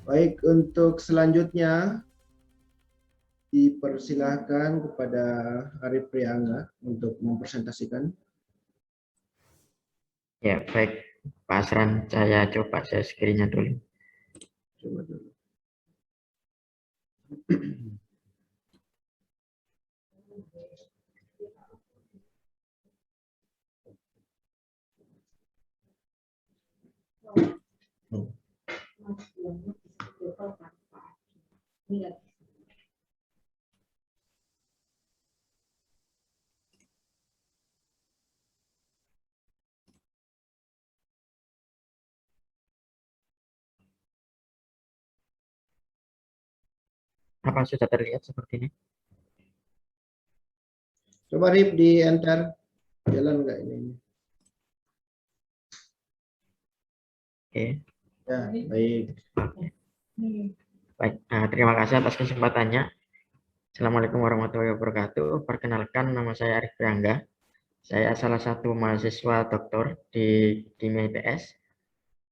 Baik, untuk selanjutnya dipersilahkan kepada Arif Priangga untuk mempresentasikan. Ya, baik Pak Asran, saya coba share screen-nya dulu. Coba dulu. Apa sudah terlihat seperti ini? Coba Arif di enter, jalan nggak ini? Oke, Ya, baik. baik. Terima kasih atas kesempatannya. Assalamualaikum warahmatullahi wabarakatuh. Perkenalkan, nama saya Arif Priangga. Saya salah satu mahasiswa doktor di Kimia IPS.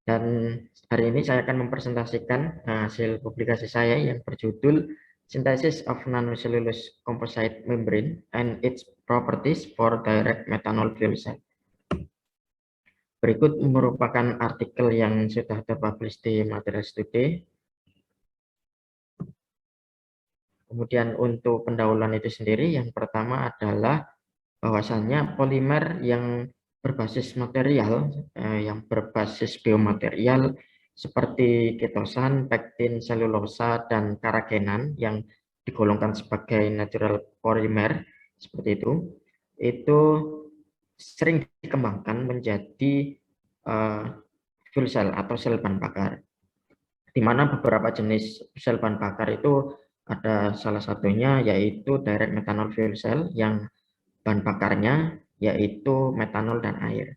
Dan hari ini saya akan mempresentasikan hasil publikasi saya yang berjudul Synthesis of Nanocellulose Composite Membrane and its Properties for Direct Methanol Fuel Cell. Berikut merupakan artikel yang sudah terpublish di Materials Today. Kemudian untuk pendahuluan itu sendiri, yang pertama adalah bahwasannya polimer yang berbasis material, yang berbasis biomaterial seperti ketosan, pektin, selulosa, dan karagenan yang digolongkan sebagai natural polymer seperti itu sering dikembangkan menjadi fuel cell atau sel bahan bakar, di mana beberapa jenis sel bahan bakar itu ada salah satunya yaitu direct methanol fuel cell yang bahan bakarnya yaitu metanol dan air.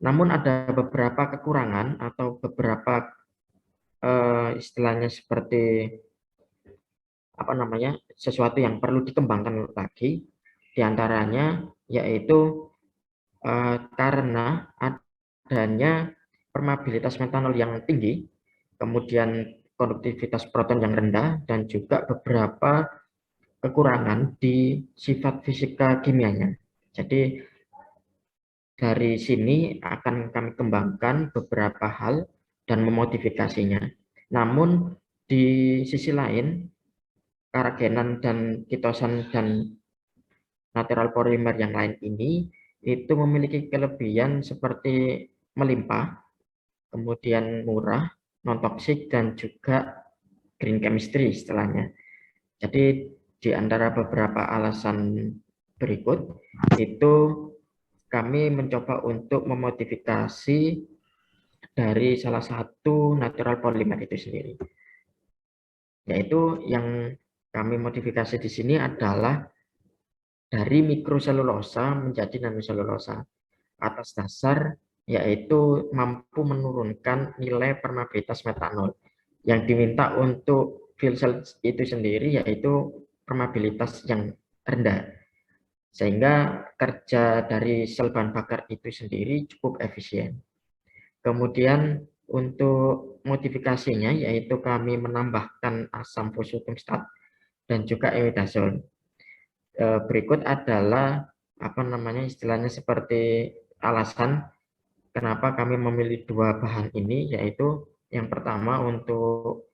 Namun ada beberapa kekurangan atau beberapa istilahnya seperti sesuatu yang perlu dikembangkan lagi, diantaranya yaitu karena adanya permeabilitas metanol yang tinggi, kemudian konduktivitas proton yang rendah, dan juga beberapa kekurangan di sifat fisika kimianya. Jadi dari sini akan kami kembangkan beberapa hal dan memodifikasinya. Namun di sisi lain, karagenan dan kitosan dan natural polymer yang lain ini itu memiliki kelebihan seperti melimpah, kemudian murah, non-toksik, dan juga green chemistry istilahnya. Jadi di antara beberapa alasan berikut itu kami mencoba untuk memodifikasi dari salah satu natural polymer itu sendiri. Yaitu yang kami modifikasi di sini adalah dari mikroselulosa menjadi nanoselulosa atas dasar yaitu mampu menurunkan nilai permeabilitas metanol. Yang diminta untuk fuel cell itu sendiri yaitu permeabilitas yang rendah, sehingga kerja dari sel bahan bakar itu sendiri cukup efisien. Kemudian untuk modifikasinya yaitu kami menambahkan asam fosfotungstat dan juga imidazol. Berikut adalah istilahnya seperti alasan kenapa kami memilih dua bahan ini, yaitu yang pertama untuk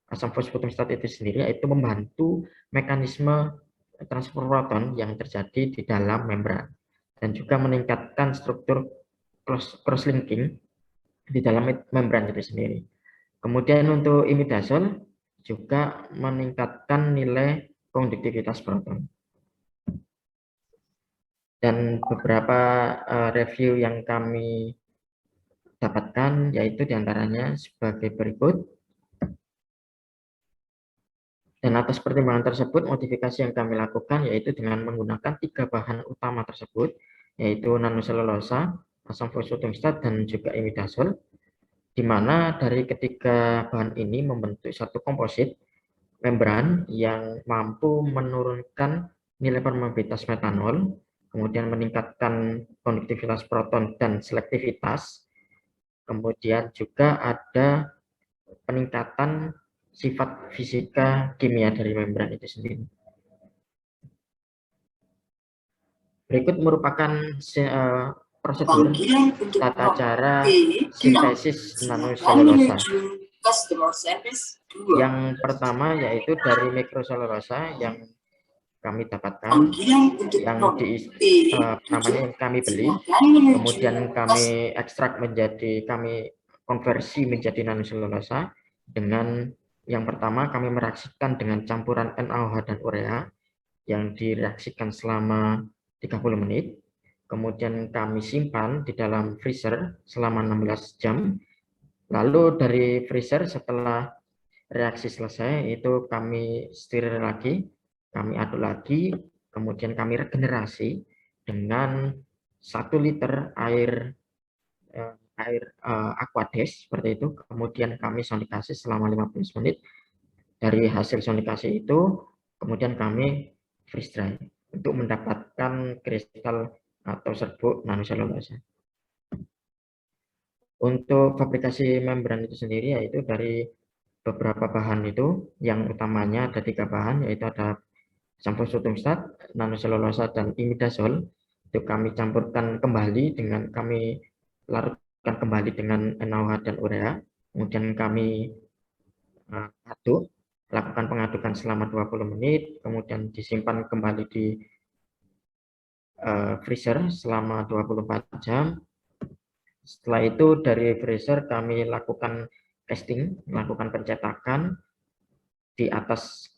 asam fosfotungstat itu sendiri yaitu membantu mekanisme transfer proton yang terjadi di dalam membran dan juga meningkatkan struktur cross-linking di dalam membran itu sendiri. Kemudian untuk imidazol juga meningkatkan nilai konduktivitas proton. Dan beberapa review yang kami dapatkan yaitu diantaranya sebagai berikut. Dan atas pertimbangan tersebut, modifikasi yang kami lakukan yaitu dengan menggunakan 3 bahan utama tersebut, yaitu nanoselulosa, asam fosfotungstat, dan juga imidazol, di mana dari ketiga bahan ini membentuk satu komposit membran yang mampu menurunkan nilai permeabilitas metanol, kemudian meningkatkan konduktivitas proton dan selektivitas, Kemudian juga ada peningkatan sifat fisika kimia dari membran itu sendiri. Berikut merupakan prosedur tata cara sintesis nanoselulosa. Yang pertama yaitu dari mikroselulosa yang kami dapatkan, yang namanya yang kami beli, kemudian kami ekstrak kami konversi menjadi nanoselulosa dengan yang pertama kami mereaksikan dengan campuran NaOH dan urea yang direaksikan selama 30 menit. Kemudian kami simpan di dalam freezer selama 16 jam. Lalu dari freezer setelah reaksi selesai itu kami steril lagi, kami aduk lagi, kemudian kami regenerasi dengan 1 liter air Aquades seperti itu. Kemudian kami sonikasi selama 15 menit. Dari hasil sonikasi itu kemudian kami freeze dry untuk mendapatkan kristal atau serbuk nanoselulosa. Untuk fabrikasi membran itu sendiri yaitu dari beberapa bahan itu, yang utamanya ada 3 bahan, yaitu ada samposudumstat, nanoselulosa, dan imidazol. Itu kami campurkan kembali dengan kami larutkan kembali dengan NaOH dan urea, kemudian kami aduk, lakukan pengadukan selama 20 menit, kemudian disimpan kembali di freezer selama 24 jam. Setelah itu dari freezer kami lakukan casting, melakukan pencetakan di atas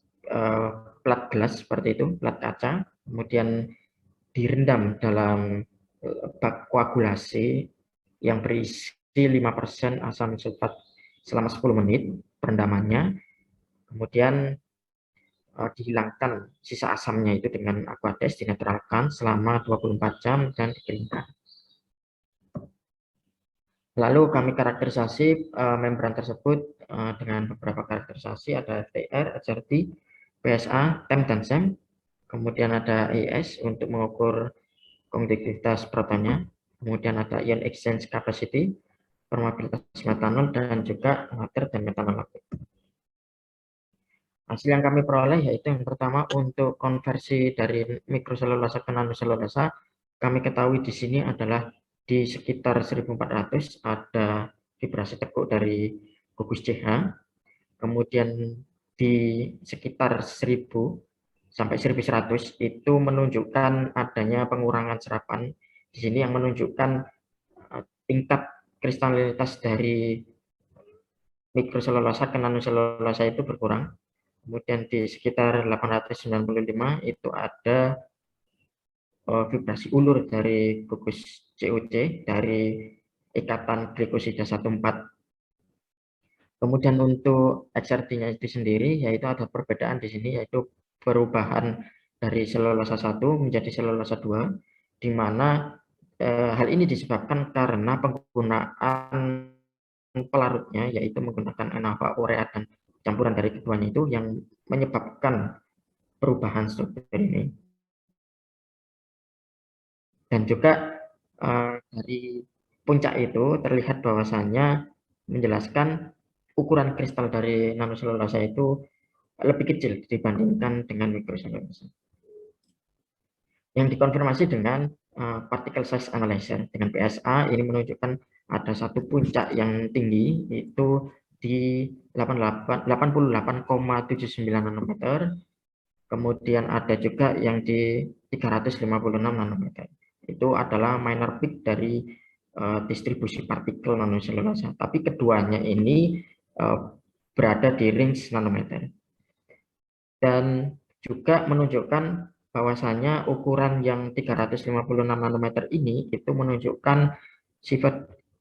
plat gelas seperti itu, plat kaca, kemudian direndam dalam bak koagulasi yang berisi 5% asam sulfat selama 10 menit perendamannya, kemudian dihilangkan sisa asamnya itu dengan Aquades, dinetralkan selama 24 jam dan dikeringkan. Lalu kami karakterisasi membran tersebut dengan beberapa karakterisasi, ada FTR, HRT, PSA, TEM, dan SEM. Kemudian ada ES untuk mengukur konduktivitas protonnya. Kemudian ada ion exchange capacity, permeabilitas metanol, dan juga water dan metanol aktif. Hasil yang kami peroleh yaitu yang pertama untuk konversi dari mikroselulosa ke nanoselulosa, kami ketahui di sini adalah di sekitar 1400 ada vibrasi tekuk dari gugus CH, kemudian di sekitar 1000 sampai 1100 itu menunjukkan adanya pengurangan serapan. Di sini yang menunjukkan tingkat kristalinitas dari mikroselulosa ke nanoselulosa itu berkurang. Kemudian di sekitar 895 itu ada vibrasi ulur dari gugus COC dari ikatan glikosida 14. Kemudian untuk XRT-nya itu sendiri yaitu ada perbedaan di sini, yaitu perubahan dari selulosa 1 menjadi selulosa 2, di mana hal ini disebabkan karena penggunaan pelarutnya yaitu menggunakan NaOH, urea, dan campuran dari keduanya itu yang menyebabkan perubahan struktur ini. Dan juga dari puncak itu terlihat bahwasannya menjelaskan ukuran kristal dari nanoselulosa itu lebih kecil dibandingkan dengan mikroselulosa. Yang dikonfirmasi dengan particle size analyzer dengan PSA ini menunjukkan ada satu puncak yang tinggi itu di 88,79 nanometer. Kemudian ada juga yang di 356 nanometer. Itu adalah minor peak dari distribusi partikel nanoselulosa. Tapi keduanya ini berada di range nanometer. Dan juga menunjukkan bahwasanya ukuran yang 356 nanometer ini itu menunjukkan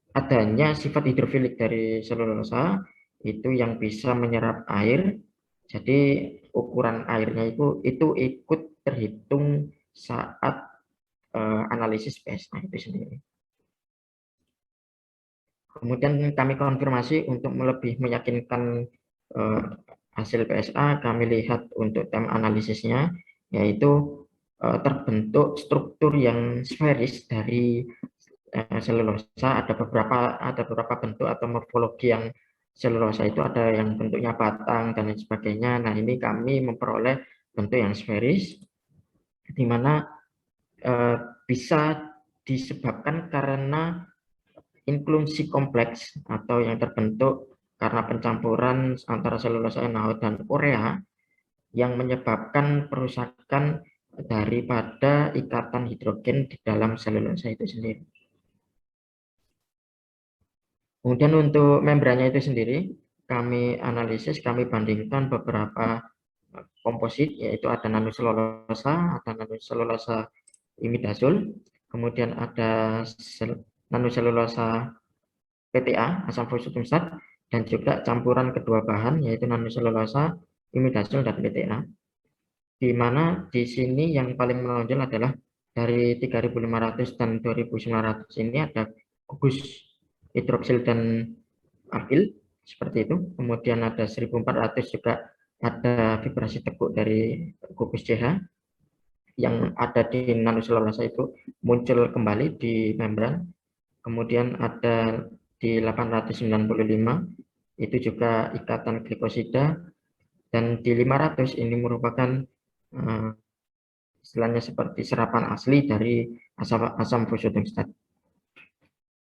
adanya sifat hidrofilik dari selulosa itu yang bisa menyerap air. Jadi ukuran airnya itu ikut terhitung saat analisis PSA itu sendiri. Kemudian kami konfirmasi untuk lebih meyakinkan hasil PSA, kami lihat untuk time analisisnya, yaitu terbentuk struktur yang sferis dari selulosa, ada beberapa bentuk atau morfologi yang selulosa itu ada yang bentuknya batang dan lain sebagainya. Nah, ini kami memperoleh bentuk yang sferis, di mana bisa disebabkan karena inklusi kompleks atau yang terbentuk karena pencampuran antara selulosa NaOH dan urea yang menyebabkan perusakan daripada ikatan hidrogen di dalam selulosa itu sendiri. Kemudian untuk membrannya itu sendiri, kami analisis, kami bandingkan beberapa komposit, yaitu ada nanoselulosa, ada nanoselulosa imidazol, kemudian ada nanoselulosa PTA, asam fosutumstat, dan juga campuran kedua bahan, yaitu nanoselulosa imidazol dan PTA. Di mana di sini yang paling menonjol adalah dari 3.500 dan 2.900 ini ada gugus hidroksil dan amil seperti itu. Kemudian ada 1.400 juga ada vibrasi tekuk dari gugus CH yang ada di nanoselulosa itu muncul kembali di membran. Kemudian ada di 895 itu juga ikatan glikosida, dan di 500 ini merupakan istilahnya seperti serapan asli dari asam fosutumstat.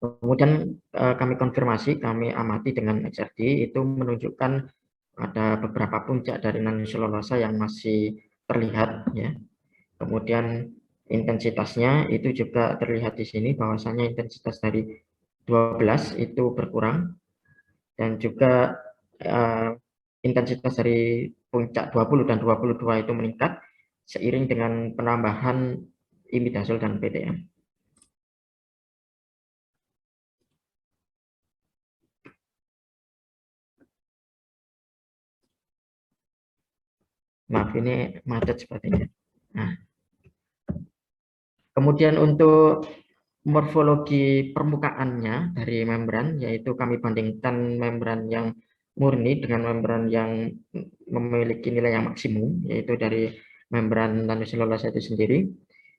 Kemudian kami konfirmasi, kami amati dengan XRD, itu menunjukkan ada beberapa puncak dari nanoselulosa yang masih terlihat, ya. Kemudian intensitasnya itu juga terlihat di sini, bahwasanya intensitas dari 12 itu berkurang, dan juga intensitas dari puncak 20 dan 22 itu meningkat seiring dengan penambahan imidazol dan PTA. Maaf, ini macet sepertinya. Nah, kemudian untuk morfologi permukaannya dari membran, yaitu kami bandingkan membran yang murni dengan membran yang memiliki nilai yang maksimum, yaitu dari membran nanoselulosa itu sendiri.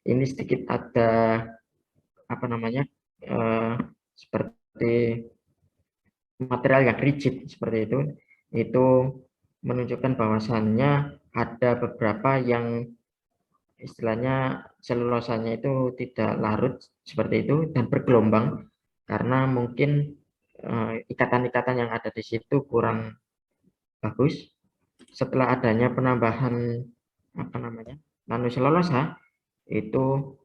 Ini sedikit ada seperti material yang rigid seperti itu menunjukkan bahwasannya ada beberapa yang istilahnya selulosanya itu tidak larut seperti itu dan bergelombang, karena mungkin ikatan-ikatan yang ada di situ kurang bagus. Setelah adanya penambahan nanoselulosa itu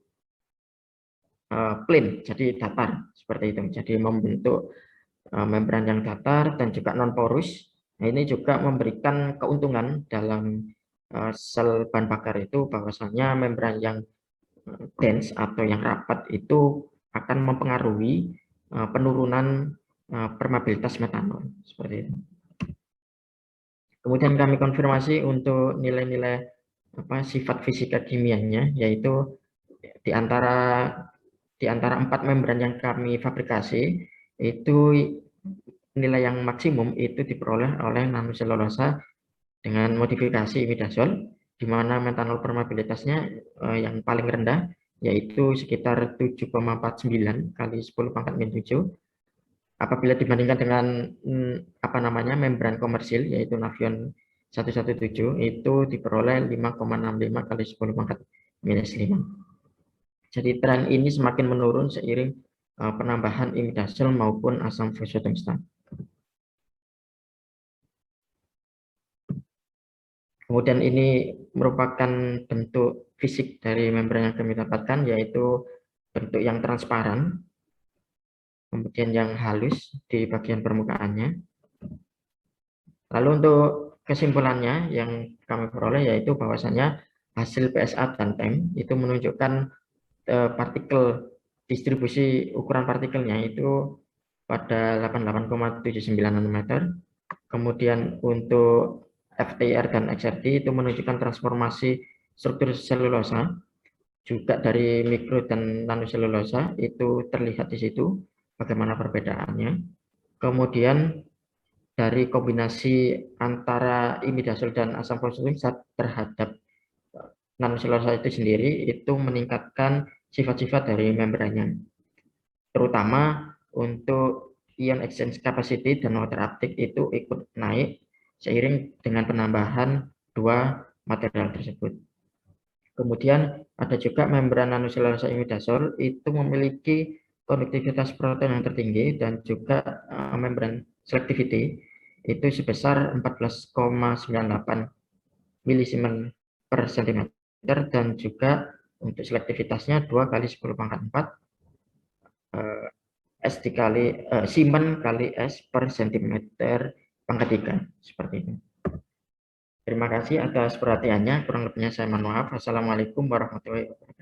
plain, jadi datar seperti itu, jadi membentuk membran yang datar dan juga non porus. Nah, ini juga memberikan keuntungan dalam sel bahan bakar itu, bahwasanya membran yang dense atau yang rapat itu akan mempengaruhi penurunan permeabilitas metanol seperti itu. Kemudian kami konfirmasi untuk nilai-nilai sifat fisika kimianya, yaitu di antara 4 membran yang kami fabrikasi itu nilai yang maksimum itu diperoleh oleh nanoselulosa dengan modifikasi imidazol, di mana metanol permeabilitasnya yang paling rendah yaitu sekitar 7,49 kali 10⁻⁷. Apabila dibandingkan dengan membran komersil yaitu Nafion 117 itu diperoleh 5,65 kali 10⁻⁵. Jadi tren ini semakin menurun seiring penambahan imidazol maupun asam fosutumstat. Kemudian ini merupakan bentuk fisik dari membran yang kami dapatkan, yaitu bentuk yang transparan, kemudian yang halus di bagian permukaannya. Lalu untuk kesimpulannya yang kami peroleh yaitu bahwasanya hasil PSA dan TEM itu menunjukkan partikel distribusi ukuran partikelnya itu pada 88,79 nanometer. Kemudian untuk FTIR dan XRD itu menunjukkan transformasi struktur selulosa, juga dari mikro dan nanoselulosa itu terlihat di situ bagaimana perbedaannya. Kemudian dari kombinasi antara imidazol dan asam fosutumstat terhadap nanoselulosa itu sendiri itu meningkatkan sifat-sifat dari membrannya. terutama untuk ion exchange capacity dan water uptake itu ikut naik seiring dengan penambahan dua material tersebut. Kemudian ada juga membran nanoselulosa imidazol itu memiliki konduktivitas protein yang tertinggi dan juga membran selectivity itu sebesar 14,98 milisiemens per cm dan juga untuk selektivitasnya 2 kali 10 pangkat 4 S dikali Siemens kali S per centimeter pangkat 3 seperti ini. Terima kasih atas perhatiannya. Kurang lebihnya saya mohon maaf. Wassalamualaikum warahmatullahi wabarakatuh.